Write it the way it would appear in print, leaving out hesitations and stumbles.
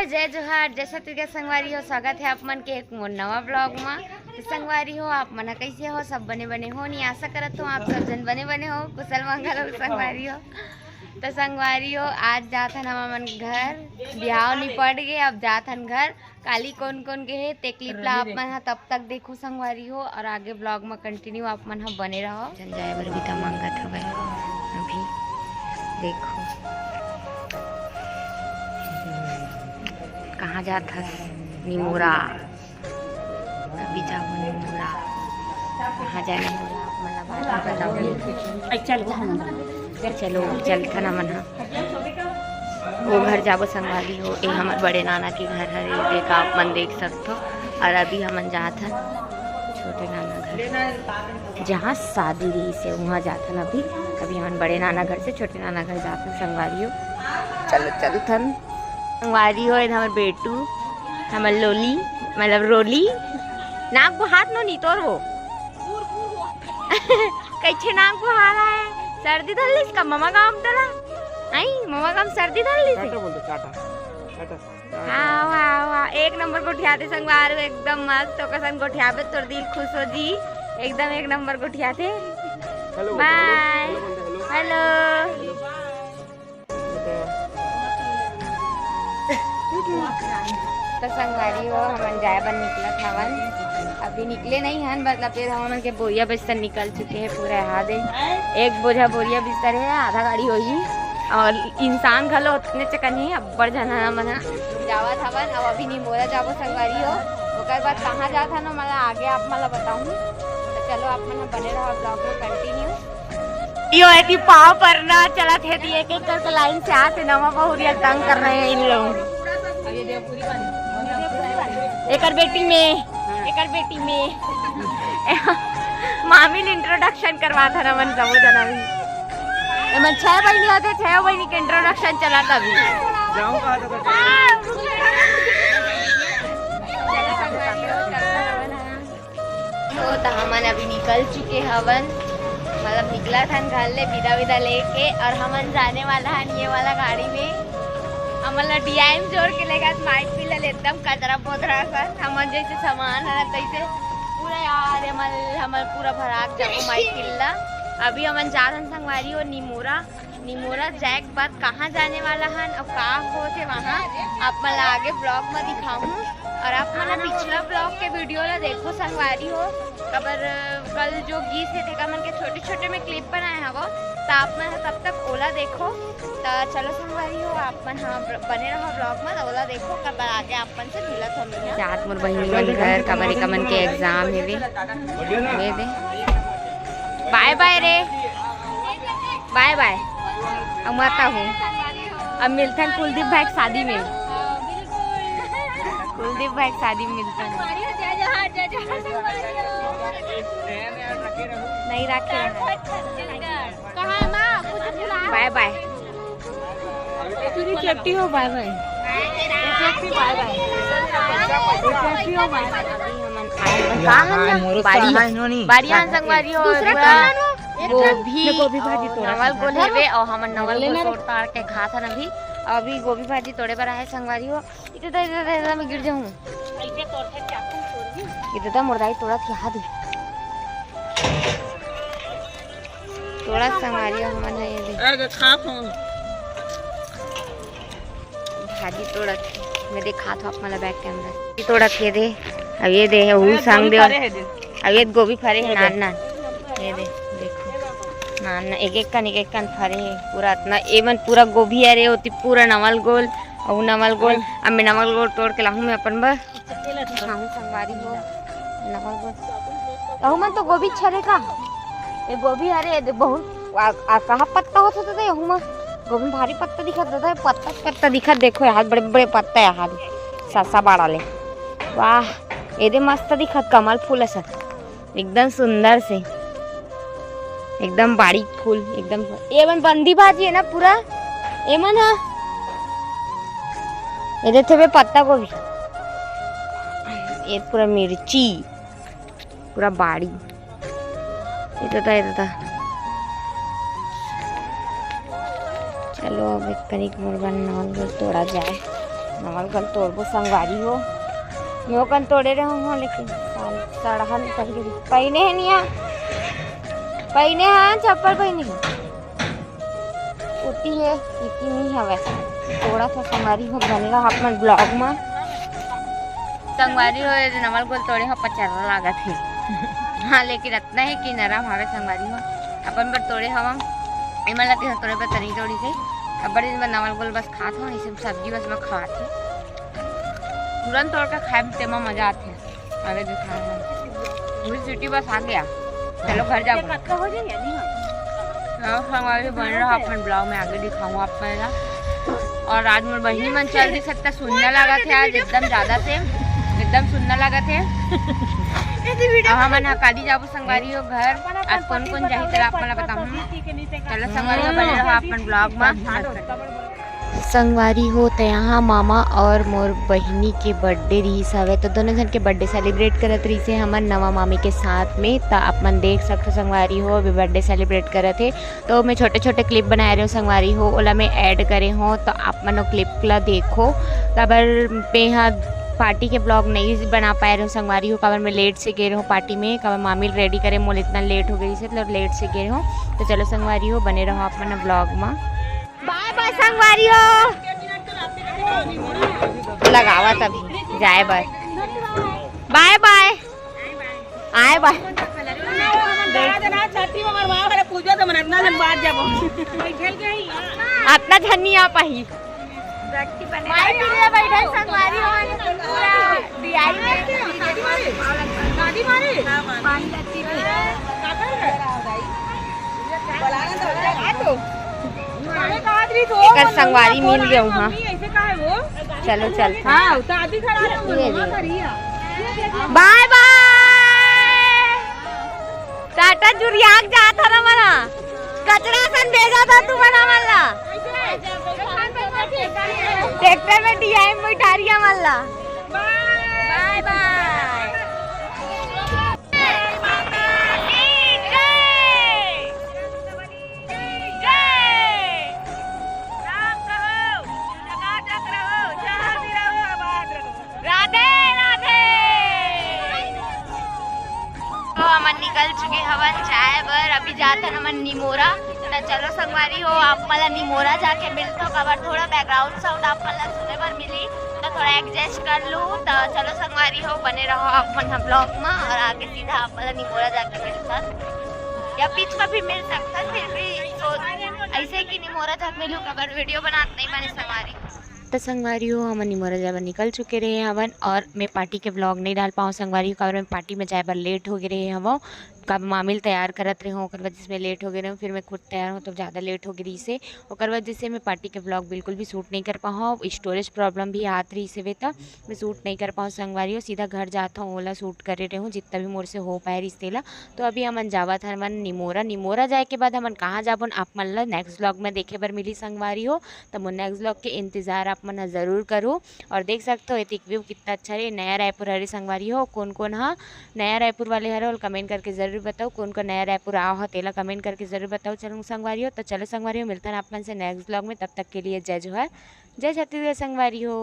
नमस्कार, जय जोहार, जय छत्तीसगढ़ संगवारी हो। स्वागत है आप मन के एक मोर नवा ब्लॉग में। तो संगवारी हो, आप मन कैसे हो? सब बने बने हो नहीं? आशा करत हो आप सब जन बने बने हो, कुशल मंगल हो संगवारी हो। तो संगवारी हो, आज जात हन हम मन घर, बिहाव निपट गए, अब जात हन घर। काली कौन कौन के है ते क्लिप ला आप मन तब तक देखो संगवारी हो, और आगे ब्लॉग में कंटिन्यू आप मन बने रहो। जन जाए बर भी तो मांगत हवे अभी देखो कहाँ जात हस? निमोरा। अभी जाओ निमोरा। कहाँ जाए निमोरा? चलो चल थना मन वो घर जाबो संगवारी हो। ये हमारे बड़े नाना के घर है, देखा आप मन देख सकते हो। और अभी हमन जात हन छोटे नाना घर, जहाँ शादी रही से वहाँ जात हन। अभी हमन बड़े नाना घर से छोटे नाना घर जात हन संगवारी हो। चलो चल थन संगवारी हो। हमारे बेटू, हमारे लोली, मतलब रोली नाक को हाथ नो नहीं तोर वो कैसे नाक को हारा है? सर्दी धर ली इसका ममा काम तला आई ममा काम सर्दी धर ली हाँ एक नंबर गोठियाते संगवार एकदम मस्त। तो कसन गोठियाबे तोर दिल खुश हो जी, एकदम एक नंबर गोठियाते। Bye hello. तो संगवारी हो, हमन जाए बन निकलत हवन। अभी निकले नहीं हन, मतलब फिर हमन के बोरिया बिस्तर निकल चुके हैं पूरा। यहाँ दे एक बोझा बोरिया बिस्तर है, आधा गाड़ी होगी और इंसान घलो उतने चकन है। अब बढ़ जाना मन जावत हवन। अब अभी निमोरा जाबो संगवारी हो। ओकर बाद कहाँ जात हन मैं आगे आप मला बताऊँ। तो चलो आप मन बने रहो ब्लॉग में कंटिन्यू। यो है कि पाव पर ना चला थे एक एक करके लाइन से आते नवा बहुरिया तंग कर रहे हैं इन लोग। एकर बेटी में मामी ने इंट्रोडक्शन करवा था रमन सबो जना भी। मन 6 बहनी होते, 6 बहनी के इंट्रोडक्शन चला था अभी। तो हमन अभी निकल चुके हवन, मतलब निकला था घर ले विदा लेके। और हमन जाने वाला है ये वाला गाड़ी में। हमन डीआईएम जोड़ के लेगा माइक पिलल एकदम कचरा पोतरा सा। हमन जैसे सामान है तैसे पूरा यार हमन पूरा भराक जाओ माइक पिल्ला। अभी हमन जा रहे संगवारी हो निमोरा जाए के बाद कहाँ जाने वाला है और का हो थे वहाँ आप मन आगे ब्लॉग में दिखाऊँ। और आप मन पिछला ब्लॉग के वीडियो ला देखो संगवारी हो। कल जो गीत थे मन के छोटे छोटे में क्लिप बनाए हवो, तो आप मन तब तक ओला देखो। तो चलो संगवारी हो, आप मन बने रहो ब्लॉग में, ओला देखो। कब आगे आप मन से मिलत हो जात मोर बहिनी मन घर कमन के एग्जाम है वे। बाय बाय रे, बाय बाय। अब माता हूँ, अब मिलते हैं कुलदीप भाई की शादी में। कुलदीप भाई की शादी में मिलते हैं। नहीं रखे बाय बाय। सेफ्टी हो बाय बाय। बारियां संगवारी हो गोभी भाजी नवल गोल हेवे और हमन नवल गोल तोड़ के खात हन। अभी गोभी भाजी तोड़े बर आए संगवारी हो। इधर मैं गिर जाऊँ इधर मुर्दाई तोड़ा थी हाथ थोड़ा संगवारी हो। हमन भाजी तोड़ा थी मैं देखा था अपना बैग के अंदर तोड़ा थे दे। अब ये दे वो संग दे। अब ये गोभी फरे है नान ये दे देखो नान एक एक कन फरे है पूरा इतना एवन पूरा गोभी है रे होती पूरा नवल गोल और नवल गोल। अब मैं नवल गोल तोड़ के लाऊं मैं अपन बर संगवारी हो नवल गोल अहू मन तो गोभी छरे का ये गोभी हरे बहुत कहाँ पत्ता होता था यहू में गोभी भारी पत्ता दिखत था। पत्ता दिखत देखो यार बड़े बड़े पत्ता है ससा बाड़ा ले। वाह ये मस्त दिखत कमल फूल ऐसा एकदम सुंदर से एकदम बारीक फूल एकदम। एमन बंदी भाजी है ना पूरा एमन है ये थे पत्ता गोभी ये पूरा मिर्ची पूरा बाड़ी ये था। चलो अब एक कनिक मुर्गा नॉन तोड़ा जाए नवल कल तोड़बो संगवारी हो यो कल तोड़े रहे हो लेकिन सड़हा निकल गई पहने है निया पहने हैं चप्पल पहने हैं उठी है इतनी नहीं है वैसे थोड़ा सा संगवारी हो बनेगा अपन ब्लॉग में संगवारी हो नवल गोल तोड़े हो पचरा लागत है हाँ लेकिन इतना है कि नरम हवे संगवारी हो अपन पर तोड़े हवा इमन लगे हो तोड़े पर तनी तोड़ी से अब बड़ी दिन नवल गोल बस खात हो इसे सब्जी बस मैं खात है तुरंत तोड़ कर खाए में मजा आती है अरे दिखा पूरी सिटी बस आ गया चलो घर जाओ संगवारी बन रहा अपन ब्लॉग में आगे दिखाऊंगा आप मेरा और आज मोर बहनी मन चल दी सकता सुनने लगा थे आज एकदम ज्यादा से एकदम सुनने लगा थे हमन काली जाबो संगवारी हो घर आज कौन कौन जाही चला आप मला बताऊं चलो संगवारी हो बने रहो अपन ब्लॉग में संगवारी हो तो यहाँ मामा और मोर बहिनी के बर्थडे रही हवे तो दोनों जन के बर्थडे सेलिब्रेट करत रही से हमन नवा मामी के साथ में तो अपन देख सकते संगवारी हो अभी बर्थडे सेलिब्रेट करत थे तो मैं छोटे छोटे क्लिप बनाए रहे हो संगवारी हो ओला में ऐड करे हो तो आप मन क्लिप ला देखो काबर पे यहाँ पार्टी के ब्लॉग नहीं बना पाए रहे हो संगवारी हो काबर मैं लेट से गए रहो पार्टी में काबर मामी रेडी करे मोल इतना लेट हो गई से मतलब लेट से गए रहो तो चलो संगवारी हो बने रहो अपन ब्लॉग में बाय बाय संगवारी हो लगावा तभी जाए बाय बाय बाय आए बाय अपना धनी आ पाही संगवारी मिल गया हाँ चलो चल बाय बाय टाटा जुरियाक जाता ना मना कचरा सन भेजा था तू मना मल्ला ट्रैक्टर में डीआईएम बैठा रिया मल्ला बाय बाय निकल चुके हवन चाय बर अभी जाता नमन निमोरा तो चलो संगवारी हो आप मला निमोरा जाके मिलते हो कबर थोड़ा बैकग्राउंड साउंड आप मला सुने बर मिली तो थोड़ा एडजस्ट कर लूँ तो चलो संगवारी हो बने रहो अपन ब्लॉग में और आगे सीधा आप मला निमोरा जाके मिलता या बीच में भी मिल सकता फिर भी तो ऐसे कि निमोरा जाके मिलूँ कबर वीडियो बनाते नहीं मैंने संगवारी तो संगवारी हो हम निमोरा जाए निकल चुके रहे हवन और मैं पार्टी के ब्लॉग नहीं डाल पाऊँ संगवारी कारण मैं पार्टी में जाए बर लेट हो गए रहे हवा कब मामिल तैयार करत रहे हो ओकर वजह से मैं लेट हो गए रहे फिर मैं खुद तैयार हूँ तो ज़्यादा लेट हो गई से ओकर वजह से मैं पार्टी के ब्लॉग बिल्कुल भी शूट नहीं कर पाऊँ स्टोरेज प्रॉब्लम भी आत रही से वेता मैं शूट नहीं कर पाऊँ संगवारी हो सीधा घर जाता हूँ ओला शूट करे रहे हूँ जितना भी मोर से हो पाए रिश्तेला तो अभी हमन जावा था हमन निमोरा जाए के बाद हमन कहाँ जाबन आप मन ला नेक्स्ट ब्लॉग में देखे बर मिली संगवारी हो तो मोर नेक्स्ट ब्लॉग के इंतज़ार आप मन ज़रूर करो और देख सकते हो एक व्यू कितना अच्छा है नया रायपुर हरे संगवारी हो कौन कौन हाँ नया रायपुर वाले हरे कमेंट करके ज़रूर बताओ कौन कौन नया रायपुर आओ हो तेला कमेंट करके ज़रूर बताओ चलो संगवारी हो तो चलो संगवारी हो मिलता है आप मन से नेक्स्ट ब्लॉग में तब तक के लिए जय जोहर जय छत्तीसगढ़ संगवारी हो।